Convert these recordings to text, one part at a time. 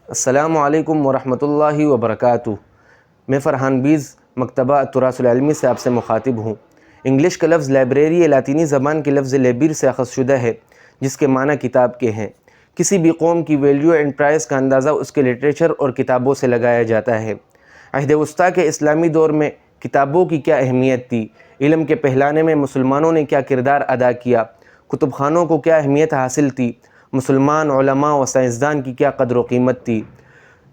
السلام علیکم ورحمۃ اللہ وبرکاتہ۔ میں فرحان بیز مکتبہ التراث العلمی سے آپ سے مخاطب ہوں۔ انگلش کا لفظ لائبریری لاطینی زبان کے لفظ لیبر سے اخذ شدہ ہے، جس کے معنی کتاب کے ہیں۔ کسی بھی قوم کی ویلیو اینڈ پرائز کا اندازہ اس کے لٹریچر اور کتابوں سے لگایا جاتا ہے۔ عہد وسطیٰ کے اسلامی دور میں کتابوں کی کیا اہمیت تھی، علم کے پھیلانے میں مسلمانوں نے کیا کردار ادا کیا، کتب خانوں کو کیا اہمیت حاصل تھی، مسلمان علماء و سائنسدان کی کیا قدر و قیمت تھی۔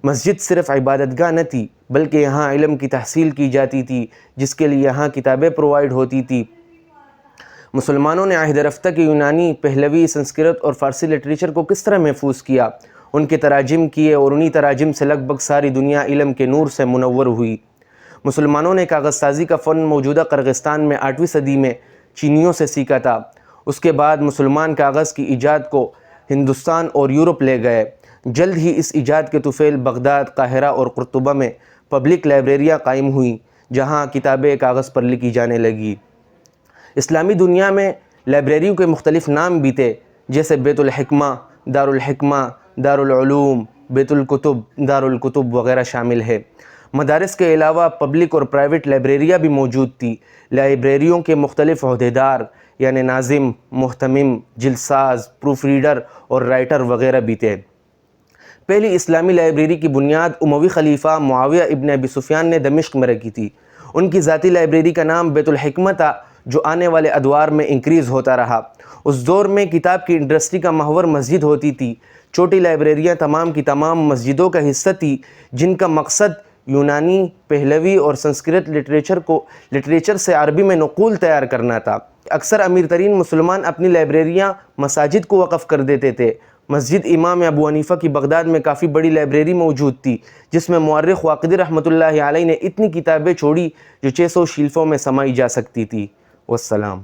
مسجد صرف عبادت گاہ نہ تھی، بلکہ یہاں علم کی تحصیل کی جاتی تھی، جس کے لیے یہاں کتابیں پرووائیڈ ہوتی تھی۔ مسلمانوں نے عہد رفتہ کے یونانی، پہلوی، سنسکرت اور فارسی لٹریچر کو کس طرح محفوظ کیا، ان کے تراجم کیے اور انہی تراجم سے لگ بھگ ساری دنیا علم کے نور سے منور ہوئی۔ مسلمانوں نے کاغذ سازی کا فن موجودہ قرغستان میں 8ویں صدی میں چینیوں سے سیکھا تھا۔ اس کے بعد مسلمان کاغذ کی ایجاد کو ہندوستان اور یورپ لے گئے۔ جلد ہی اس ایجاد کے طفیل بغداد، قاہرہ اور قرطبہ میں پبلک لائبریریاں قائم ہوئیں، جہاں کتابیں کاغذ پر لکھی جانے لگیں۔ اسلامی دنیا میں لائبریریوں کے مختلف نام بھی تھے، جیسے بیت الحکمہ، دارالحکمہ، دارالعلوم، بیت الکتب، دارالکتب وغیرہ شامل ہے۔ مدارس کے علاوہ پبلک اور پرائیویٹ لائبریریاں بھی موجود تھی۔ لائبریریوں کے مختلف عہدیدار یعنی ناظم، محتمم، جلساز، پروف ریڈر اور رائٹر وغیرہ بھی تھے۔ پہلی اسلامی لائبریری کی بنیاد اموی خلیفہ معاویہ ابن ابی سفیان نے دمشق میں رکھی تھی۔ ان کی ذاتی لائبریری کا نام بیت الحکمہ تھا، جو آنے والے ادوار میں انکریز ہوتا رہا۔ اس دور میں کتاب کی انڈسٹری کا محور مسجد ہوتی تھی۔ چھوٹی لائبریریاں تمام کی تمام مسجدوں کا حصہ تھی، جن کا مقصد یونانی، پہلوی اور سنسکرت لٹریچر سے عربی میں نقول تیار کرنا تھا۔ اکثر امیر ترین مسلمان اپنی لائبریریاں مساجد کو وقف کر دیتے تھے۔ مسجد امام ابو حنیفہ کی بغداد میں کافی بڑی لائبریری موجود تھی، جس میں مورخ واقدی رحمۃ اللہ علیہ نے اتنی کتابیں چھوڑی جو 600 شیلفوں میں سمائی جا سکتی تھی۔ والسلام۔